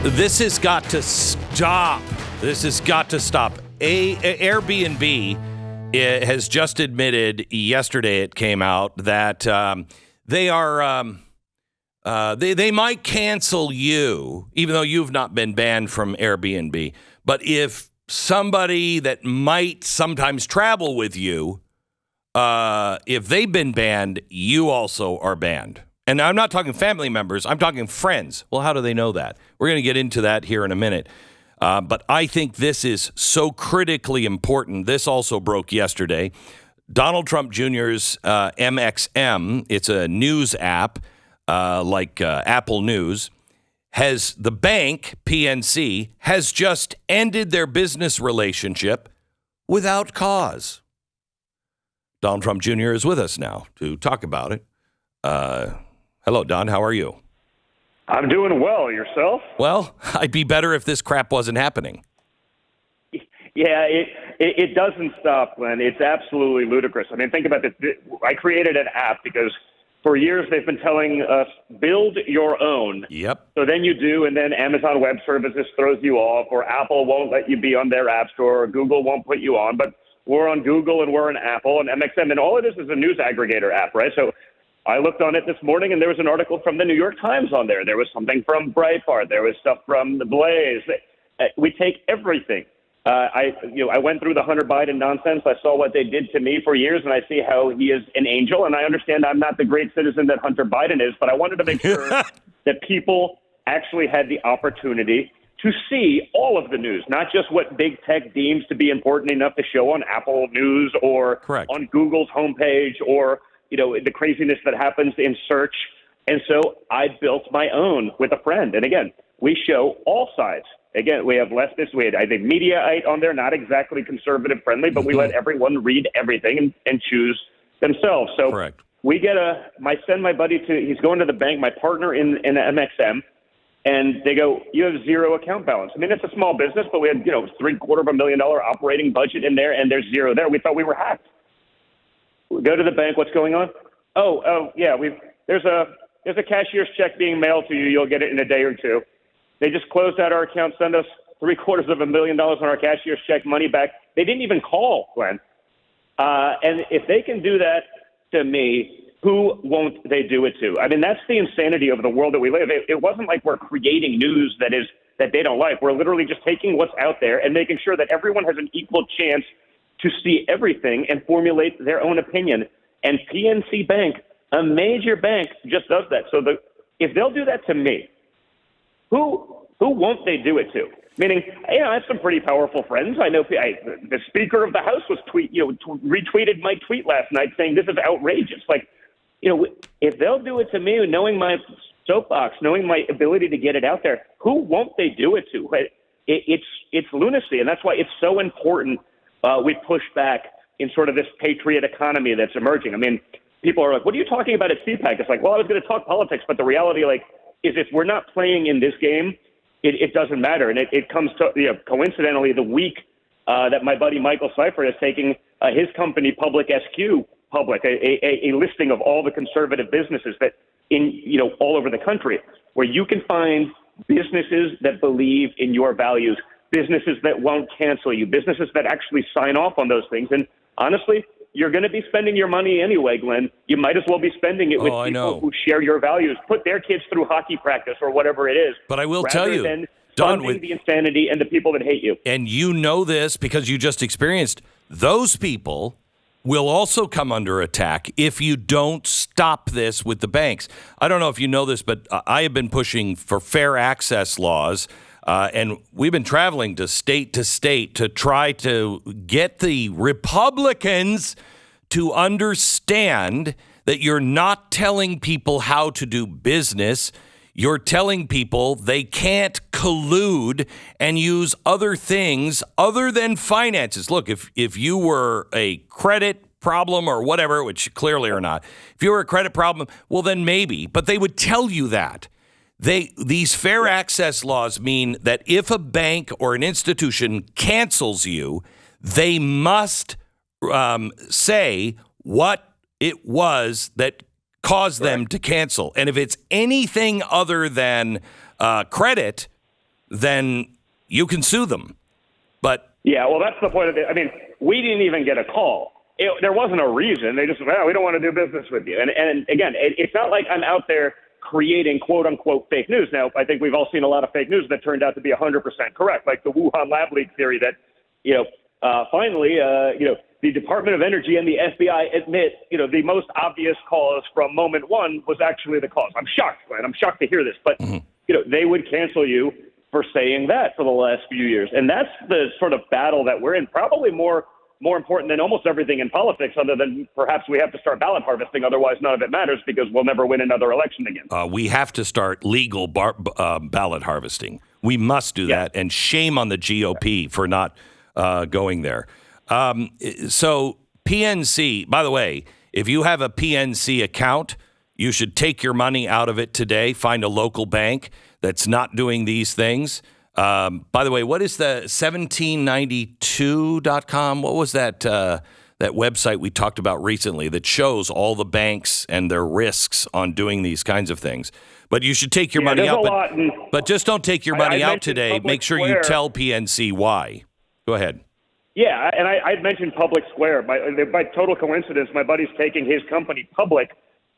This has got to stop. This has got to stop. Airbnb has just admitted yesterday, it came out, that they are they might cancel you, even though you've not been banned from Airbnb. But if somebody that might sometimes travel with you, if they've been banned, you also are banned. And I'm not talking family members. I'm talking friends. Well, how do they know that? We're going to get into that here in a minute. But I think this is so critically important. This also broke yesterday. Donald Trump Jr.'s MXM, it's a news app like Apple News, the bank, PNC, has just ended their business relationship without cause. Donald Trump Jr. is with us now to talk about it. Hello, Don. How are you? I'm doing well. Yourself? Well, I'd be better if this crap wasn't happening. Yeah, it doesn't stop, Glenn. It's absolutely ludicrous. I mean, think about this. I created an app because for years they've been telling us, build your own. Yep. So then you do, and then Amazon Web Services throws you off, or Apple won't let you be on their app store, or Google won't put you on. But we're on Google and we're on Apple and MXM, and all it is a news aggregator app, right? So I looked on it this morning, and there was an article from the New York Times on there. There was something from Breitbart. There was stuff from The Blaze. We take everything. I went through the Hunter Biden nonsense. I saw what they did to me for years, and I see how he is an angel. And I understand I'm not the great citizen that Hunter Biden is, but I wanted to make sure that people actually had the opportunity to see all of the news, not just what big tech deems to be important enough to show on Apple News or on Google's homepage or the craziness that happens in search. And so I built my own with a friend. And again, we show all sides. Again, we have leftists. We had, I think, Mediaite on there, not exactly conservative friendly, but we let everyone read everything and choose themselves. So we get my buddy he's going to the bank, my partner in MXM, and they go, you have zero account balance. I mean, it's a small business, but we had, $750,000 operating budget in there, and there's zero there. We thought we were hacked. We go to the bank. What's going on? Oh, yeah. There's a cashier's check being mailed to you. You'll get it in a day or two. They just closed out our account, send us $750,000 on our cashier's check, money back. They didn't even call, Glenn. And if they can do that to me, who won't they do it to? I mean, that's the insanity of the world that we live. It wasn't like we're creating news that they don't like. We're literally just taking what's out there and making sure that everyone has an equal chance to see everything and formulate their own opinion. And PNC Bank, a major bank, just does that. So if they'll do that to me, who won't they do it to? Meaning, I have some pretty powerful friends. I know the Speaker of the House was retweeted my tweet last night saying this is outrageous. Like, if they'll do it to me, knowing my soapbox, knowing my ability to get it out there, who won't they do it to? It's lunacy, and that's why it's so important we push back in sort of this patriot economy that's emerging. I mean, people are like, what are you talking about at CPAC? It's like, well, I was going to talk politics, but the reality, is if we're not playing in this game, it doesn't matter. And it comes to, coincidentally, the week that my buddy Michael Seifert is taking his company, Public SQ, a listing of all the conservative businesses that all over the country, where you can find businesses that believe in your values, businesses that won't cancel you, businesses that actually sign off on those things. And honestly, you're going to be spending your money anyway, Glenn. You might as well be spending it with people who share your values. Put their kids through hockey practice or whatever it is. But I will tell you, than Don, funding the insanity and the people that hate you. And you know this because you just experienced, those people will also come under attack if you don't stop this with the banks. I don't know if you know this, but I have been pushing for fair access laws. And we've been traveling to state to try to get the Republicans to understand that you're not telling people how to do business. You're telling people they can't collude and use other things other than finances. Look, if you were a credit problem or whatever, which clearly are not, if you were a credit problem, well, then maybe. But they would tell you that. These fair access laws mean that if a bank or an institution cancels you, they must say what it was that caused them to cancel. And if it's anything other than credit, then you can sue them. But yeah, well, that's the point of it. I mean, we didn't even get a call. There wasn't a reason. They just, well, we don't want to do business with you. And again, it's not like I'm out there creating quote unquote fake news. Now, I think we've all seen a lot of fake news that turned out to be 100% correct, like the Wuhan lab leak theory that, finally, the Department of Energy and the FBI admit, the most obvious cause from moment one was actually the cause. I'm shocked, Glenn. I'm shocked to hear this, but they would cancel you for saying that for the last few years. And that's the sort of battle that we're in, probably more important than almost everything in politics, other than perhaps we have to start ballot harvesting. Otherwise, none of it matters because we'll never win another election again. We have to start legal ballot harvesting. We must do that. And shame on the GOP for not going there. So PNC, by the way, if you have a PNC account, you should take your money out of it today. Find a local bank that's not doing these things. By the way, what is the 1792.com? What was that website we talked about recently that shows all the banks and their risks on doing these kinds of things? But you should take your money out. But just don't take your money out today. Make sure you tell PNC why. Go ahead. Yeah, and I'd mentioned Public Square. By total coincidence, my buddy's taking his company public.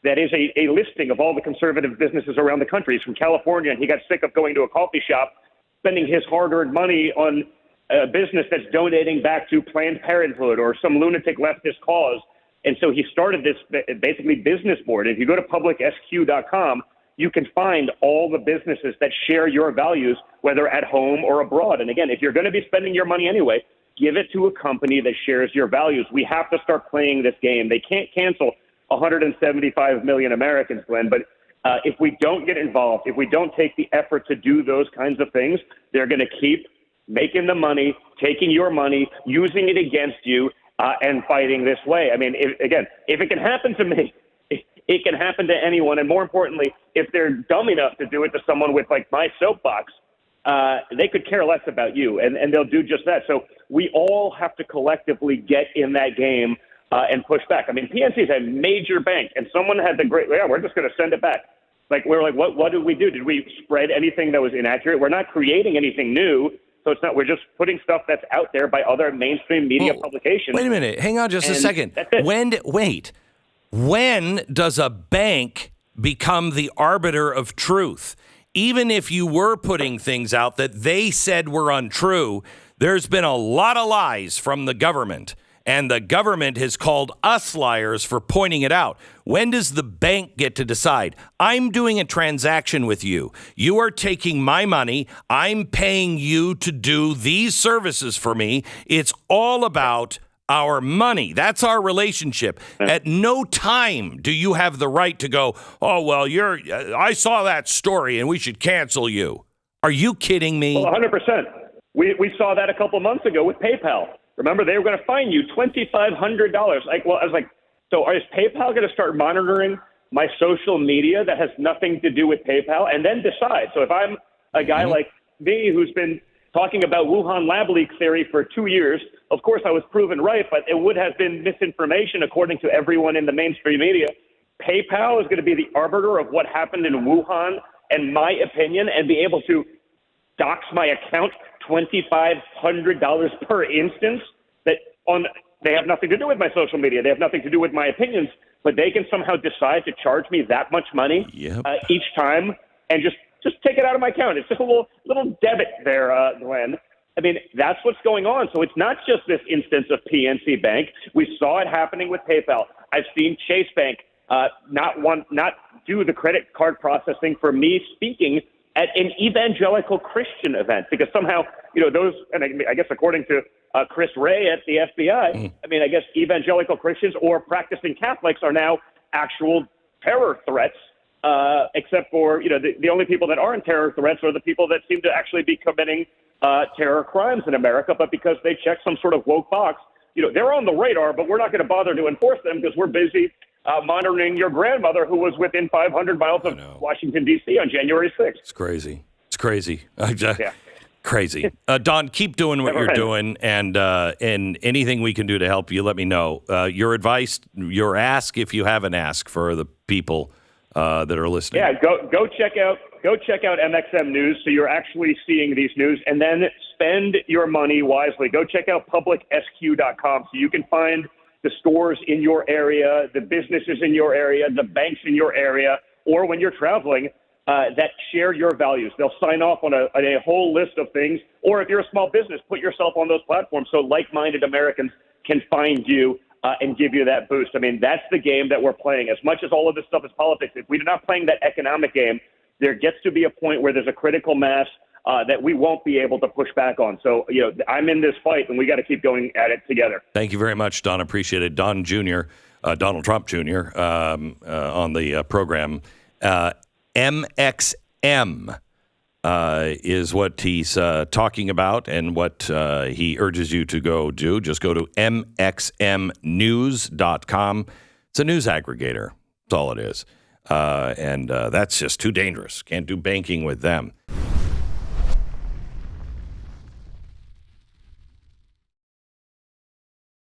That is a listing of all the conservative businesses around the country. He's from California, and he got sick of going to a coffee shop, spending his hard-earned money on a business that's donating back to Planned Parenthood or some lunatic leftist cause. And so he started this basically business board. If you go to publicsq.com, you can find all the businesses that share your values, whether at home or abroad. And again, if you're going to be spending your money anyway, give it to a company that shares your values. We have to start playing this game. They can't cancel 175 million Americans, Glenn, but if we don't get involved, if we don't take the effort to do those kinds of things, they're going to keep making the money, taking your money, using it against you, and fighting this way. I mean, if it can happen to me, it can happen to anyone. And more importantly, if they're dumb enough to do it to someone with like my soapbox, they could care less about you, and they'll do just that. So we all have to collectively get in that game and push back. I mean, PNC is a major bank, and someone had the great, we're just going to send it back. Like, we're like, what did we do? Did we spread anything that was inaccurate? We're not creating anything new. So it's not, we're just putting stuff that's out there by other mainstream media publications. Wait a minute. Hang on just a second. When does a bank become the arbiter of truth? Even if you were putting things out that they said were untrue, there's been a lot of lies from the government. And the government has called us liars for pointing it out. When does the bank get to decide? I'm doing a transaction with you. You are taking my money. I'm paying you to do these services for me. It's all about our money. That's our relationship. At no time do you have the right to go, oh, well, I saw that story and we should cancel you. Are you kidding me? Well, 100%. We saw that a couple months ago with PayPal. Remember, they were going to fine you $2,500. I was like, so is PayPal going to start monitoring my social media that has nothing to do with PayPal and then decide? So if I'm a guy like me who's been talking about Wuhan lab leak theory for 2 years, of course I was proven right, but it would have been misinformation according to everyone in the mainstream media. PayPal is going to be the arbiter of what happened in Wuhan and my opinion and be able to dox my account $2,500 per instance they have nothing to do with my social media. They have nothing to do with my opinions, but they can somehow decide to charge me that much money each time and just take it out of my account. It's just a little debit there, Glenn. I mean, that's what's going on. So it's not just this instance of PNC Bank. We saw it happening with PayPal. I've seen Chase Bank not do the credit card processing for me speaking at an evangelical Christian event because somehow, those, and I guess according to Chris Wray at the FBI, I mean, I guess evangelical Christians or practicing Catholics are now actual terror threats, except for, the only people that aren't terror threats are the people that seem to actually be committing terror crimes in America, but because they check some sort of woke box, they're on the radar, but we're not going to bother to enforce them because we're busy monitoring your grandmother who was within 500 miles of Washington, D.C. on January 6th. It's crazy. Crazy. Don, keep doing what you're doing, and anything we can do to help you, let me know. Your advice, your ask, if you have an ask for the people that are listening. Yeah, go check out Go check out MXM News so you're actually seeing these news, and then spend your money wisely. Go check out publicsq.com so you can find the stores in your area, the businesses in your area, the banks in your area, or when you're traveling, that share your values. They'll sign off on a whole list of things. Or if you're a small business, put yourself on those platforms so like-minded Americans can find you and give you that boost. I mean, that's the game that we're playing. As much as all of this stuff is politics, if we're not playing that economic game, there gets to be a point where there's a critical mass that we won't be able to push back on. So, I'm in this fight, and we got to keep going at it together. Thank you very much, Don. Appreciate it. Don Jr., Donald Trump Jr., on the program. MXM is what he's talking about and what he urges you to go do. Just go to mxmnews.com. It's a news aggregator. That's all it is. And that's just too dangerous. Can't do banking with them.